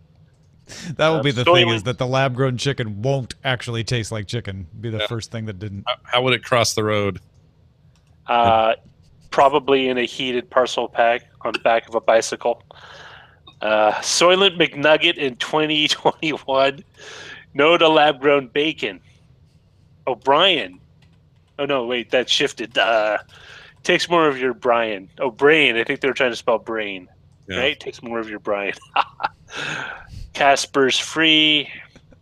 That will be the thing, is that the lab-grown chicken won't actually taste like chicken. Be the first thing that didn't.
How would it cross the road?
Probably in a heated parcel pack on the back of a bicycle. Soylent McNugget in 2021. No to lab-grown bacon. O'Brien. Oh, no, wait, that shifted. Takes more of your Brian. Oh, brain. I think they were trying to spell brain. Yeah. Right? Takes more of your Brian. Casper's free.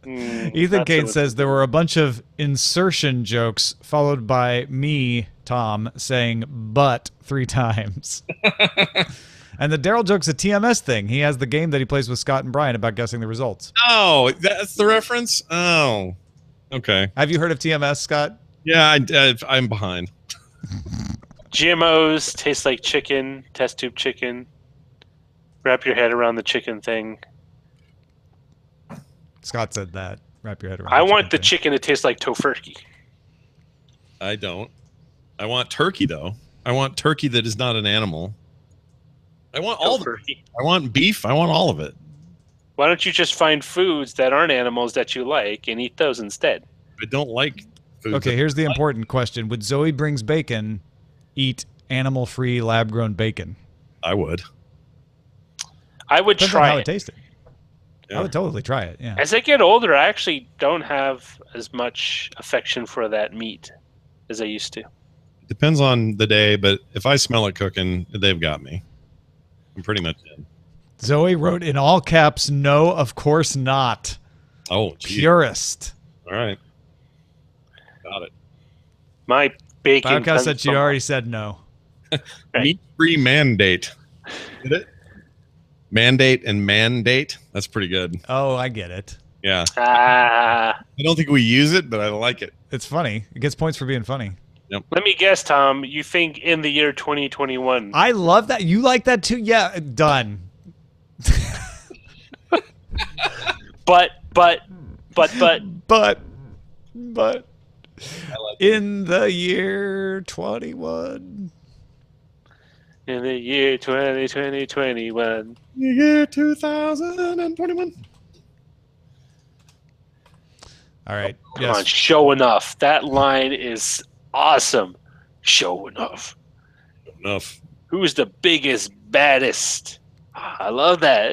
Ethan Kane says there were a bunch of insertion jokes followed by me, Tom, saying "but" 3 times. And the Daryl joke's a TMS thing. He has the game that he plays with Scott and Brian about guessing the results.
Oh, that's the reference? Oh, okay.
Have you heard of TMS, Scott?
Yeah, I'm behind.
GMOs taste like chicken, test tube chicken. Wrap your head around the chicken thing.
Scott said that. Wrap your head around
I want the chicken to taste like tofurkey.
I don't. I want turkey, though. I want turkey that is not an animal. I want all turkey. I want beef. I want all of it.
Why don't you just find foods that aren't animals that you like and eat those instead?
I don't like food.
Okay, here's the important question. Would Zoe Brings Bacon eat animal-free, lab-grown bacon?
I would.
I would
Depends
try
on how
it.
it tasted. Yeah. I would totally try it, yeah.
As I get older, I actually don't have as much affection for that meat as I used to.
Depends on the day, but if I smell it cooking, they've got me. I'm pretty much in.
Zoe wrote in all caps, "No, of course not."
Oh, geez.
Purist.
All right. Got it.
My bacon.
Podcast said she already said no.
Right.
Meat-free mandate. Get it? Mandate and mandate. That's pretty good.
Oh, I get it.
Yeah. I don't think we use it, but I like it.
It's funny. It gets points for being funny.
Yep.
Let me guess, Tom. You think in the year 2021?
I love that. You like that too? Yeah. Done.
But.
In the year 21.
In the year 2021.
The year 2021.
All right.
Come on, show enough. That line is awesome. Show enough.
Enough.
Who's the biggest, baddest? I love that.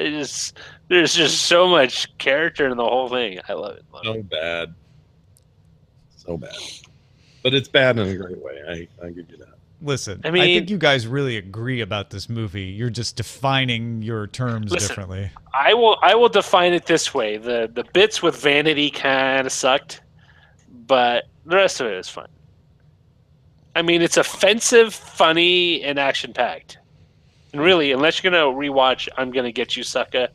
There's just so much character in the whole thing. I love it.
So bad. So bad. But it's bad in a great way. I give you that.
Listen,
I mean,
I think you guys really agree about this movie. You're just defining your terms differently.
I will define it this way. The bits with vanity kind of sucked, but the rest of it is fun. I mean, it's offensive, funny, and action-packed. And really, unless you're going to rewatch I'm Gonna Get You, Sucker,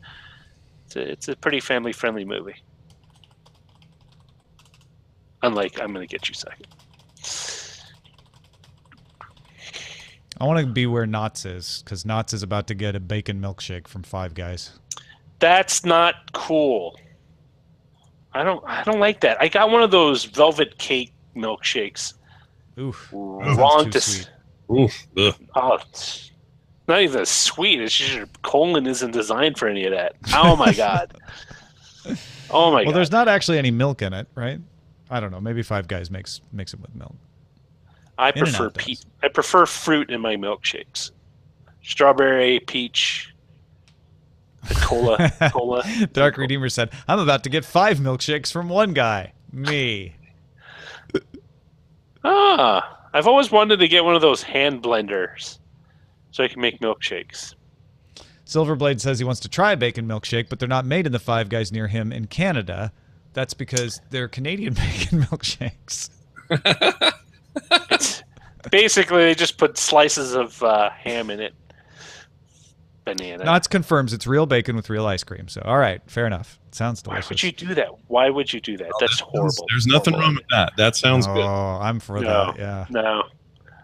it's a pretty family-friendly movie. Unlike I'm Gonna Get You, Sucker.
I want to be where Knott's is, because Knott's is about to get a bacon milkshake from Five Guys.
That's not cool. I don't like that. I got one of those velvet cake milkshakes.
Oof.
Wrong
too sweet.
Oof.
Oh, it's not even sweet. It's just your colon isn't designed for any of that. Oh my god. Oh my god.
Well, there's not actually any milk in it, right? I don't know. Maybe Five Guys makes it with milk.
I prefer fruit in my milkshakes. Strawberry, peach, the cola.
Dark Redeemer said, "I'm about to get 5 milkshakes from one guy. Me."
I've always wanted to get one of those hand blenders so I can make milkshakes.
Silverblade says he wants to try a bacon milkshake, but they're not made in the Five Guys near him in Canada. That's because they're Canadian bacon milkshakes.
It's basically they just put slices of ham in it. Banana.
Knott's confirms it's real bacon with real ice cream. So, all right, fair enough. It sounds delicious.
Why would you do that? Why would you do that? That's horrible.
There's nothing wrong with that. That sounds good.
Oh, I'm for that. Yeah.
No.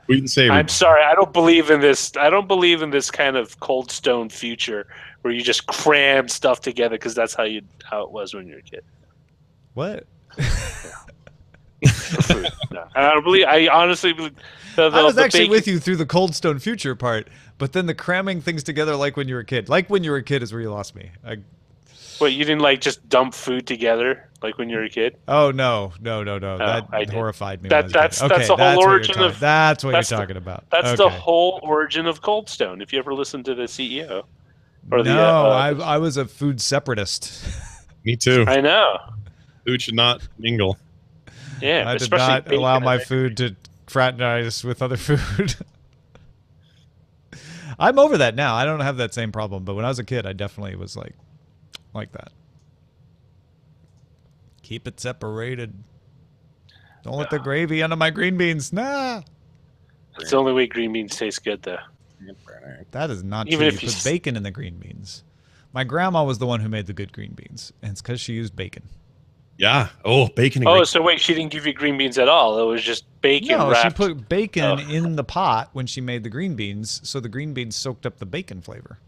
Sweet and savory.
I'm sorry. I don't believe in this. I don't believe in this kind of Cold Stone future where you just cram stuff together because that's how it was when you were a kid.
What?
For food. No. I honestly believe.
I was actually with you through the Cold Stone Future part, but then the cramming things together like when you were a kid. Like when you were a kid is where you lost me.
What, you didn't like just dump food together like when you were a kid?
Oh no. That horrified me.
That's the
that's
whole origin of.
That's what you're talking about.
That's
okay.
the whole origin of Cold Stone. If you ever listen to the CEO, or
I was a food separatist.
Me too.
I know.
Food should not mingle.
Yeah,
I did not allow my food to fraternize with other food. I'm over that now. I don't have that same problem, but when I was a kid, I definitely was like that. Keep it separated. Don't let the gravy under my green beans. Nah.
That's the only way green beans taste good, though.
That is not
Even
true.
if
You
you
put bacon in the green beans. My grandma was the one who made the good green beans, and it's because she used bacon.
Yeah. Oh, bacon.
Oh, so wait, she didn't give you green beans at all. It was just bacon
No,
wrapped.
she put bacon in the pot when she made the green beans, so the green beans soaked up the bacon flavor.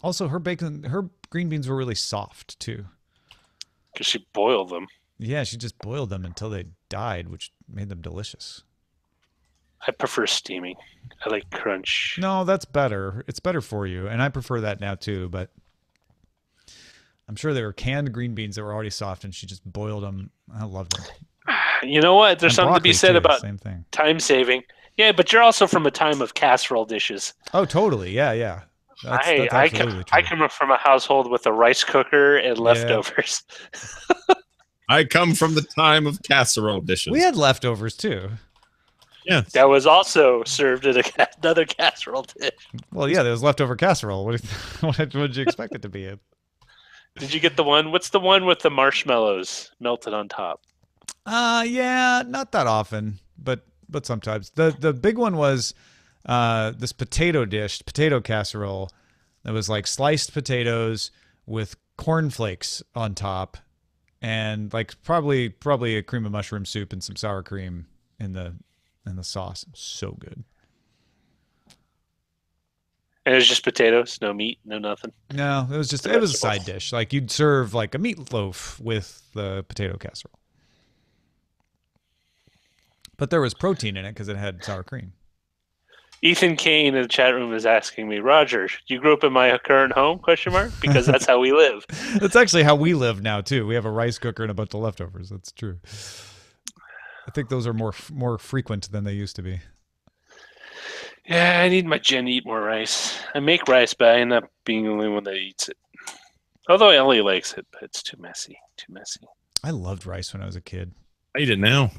Also, her green beans were really soft too.
Because she boiled them.
Yeah, she just boiled them until they died, which made them delicious.
I prefer steaming. I like crunch.
No, that's better. It's better for you, and I prefer that now too, but I'm sure there were canned green beans that were already soft, and she just boiled them. I love them.
You know what? There's
And
something to be
broccoli,
said
too,
about
same thing.
time saving. Yeah, but you're also from a time of casserole dishes.
Oh, totally. Yeah. That's
I
absolutely true.
come from a household with a rice cooker and leftovers.
I come from the time of casserole dishes.
We had leftovers too.
Yeah.
That was also served in another casserole dish.
Well, yeah, there was leftover casserole. What did you expect it to be in?
Did you get the one? What's the one with the marshmallows melted on top?
Yeah, not that often, but sometimes. The big one was this potato casserole that was like sliced potatoes with cornflakes on top, and like probably a cream of mushroom soup and some sour cream in the sauce. So good.
And it was just potatoes, no meat, no nothing.
No, it was a side dish. Like you'd serve like a meatloaf with the potato casserole. But there was protein in it because it had sour cream.
Ethan Kane in the chat room is asking me, Roger, you grew up in my current home? ? Because that's how we live.
That's actually how we live now too. We have a rice cooker and a bunch of leftovers. That's true. I think those are more frequent than they used to be.
Yeah, I need my Jen to eat more rice. I make rice, but I end up being the only one that eats it. Although Ellie likes it, but it's too messy.
I loved rice when I was a kid.
I eat it now.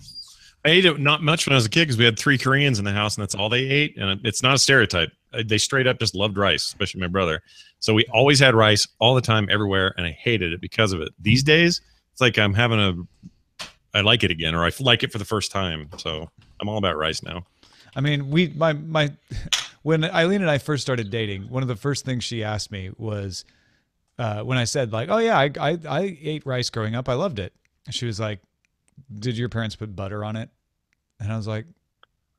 I ate it not much when I was a kid because we had 3 Koreans in the house, and that's all they ate. And it's not a stereotype. They straight up just loved rice, especially my brother. So we always had rice all the time, everywhere, and I hated it because of it. These days, it's like I like it again, or I like it for the first time. So I'm all about rice now.
I mean, when Eileen and I first started dating, one of the first things she asked me was when I said like, "Oh yeah, I ate rice growing up. I loved it." She was like, "Did your parents put butter on it?" And I was like,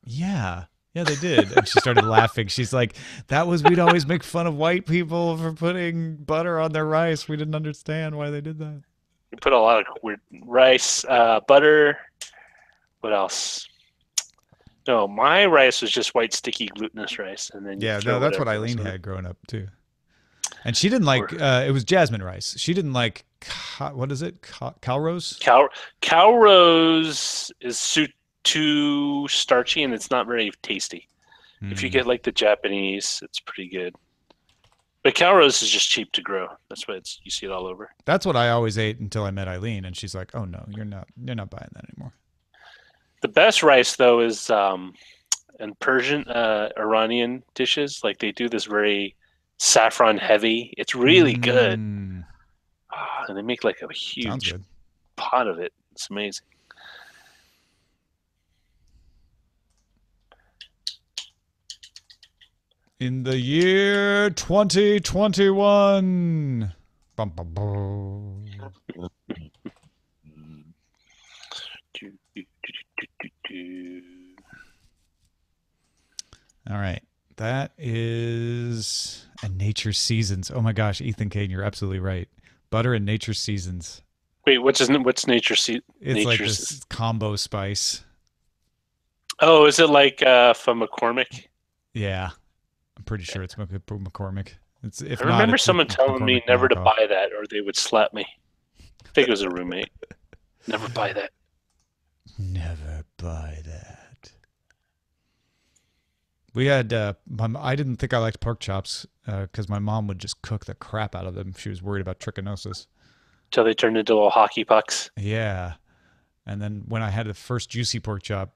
"Yeah, they did." And she started laughing. She's like, we'd always make fun of white people for putting butter on their rice. We didn't understand why they did that.
We put a lot of weird rice, butter. What else? No, my rice was just white, sticky, glutinous rice, and then
that's what Eileen had growing up too. And she didn't like it was jasmine rice. She didn't like what is it? Calrose?
Calrose is too starchy and it's not very tasty. If you get like the Japanese, it's pretty good. But Calrose is just cheap to grow. That's why you see it all over.
That's what I always ate until I met Eileen, and she's like, "Oh no, you're not buying that anymore."
The best rice though is in Persian, Iranian dishes. Like they do this very saffron heavy. It's really good. And they make like a huge pot of it. It's amazing.
In the year 2021. Bum, bum, bum. All right. That is and Nature Seasons. Oh my gosh, Ethan Kane, you're absolutely right. Butter and Nature Seasons.
Wait, what's Nature
It's like this combo spice.
Oh, is it like from McCormick?
Yeah, I'm pretty sure it's McCormick. It's if
I remember
it's
someone telling me
McCormick
never to
knockoff.
buy that or they would slap me. I think it was a roommate. Never buy that.
Never buy that. We had I didn't think I liked pork chops because my mom would just cook the crap out of them. She was worried about trichinosis.
Till they turned into little hockey pucks.
Yeah. And then when I had the first juicy pork chop,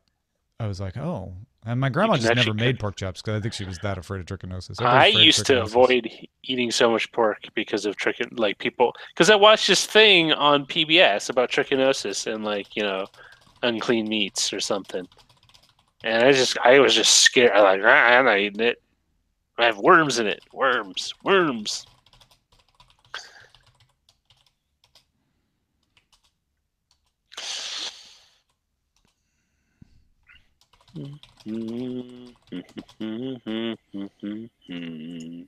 I was like, oh. And my grandma just never made pork chops because I think she was that afraid of trichinosis.
I used to avoid eating so much pork because of people. Because I watched this thing on PBS about trichinosis and unclean meats or something. And I was just scared. I'm like, I'm not eating it. I have worms in it. Worms.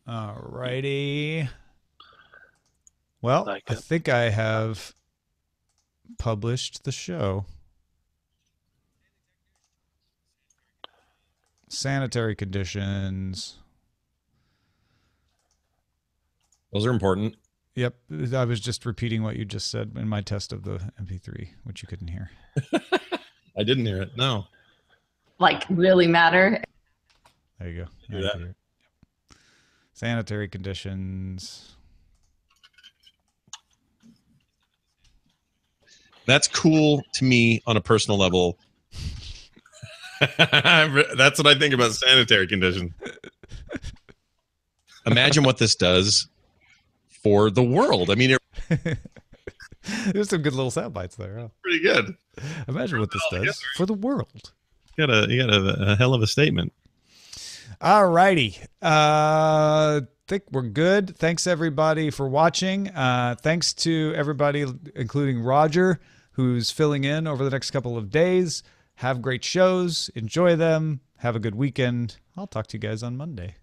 Alrighty. Well, I think I have published the show. Sanitary conditions.
Those are important.
Yep. I was just repeating what you just said in my test of the MP3, which you couldn't hear.
I didn't hear it. No.
Like really matter.
There you go.
Do that.
Sanitary conditions.
That's cool to me on a personal level. That's what I think about sanitary conditions. Imagine what this does for the world. I mean,
there's some good little sound bites there. Huh?
Pretty good.
Imagine what this does for the world.
You got a hell of a statement.
All righty. Think we're good. Thanks everybody for watching. Thanks to everybody, including Roger, who's filling in over the next couple of days. Have great shows. Enjoy them. Have a good weekend. I'll talk to you guys on Monday.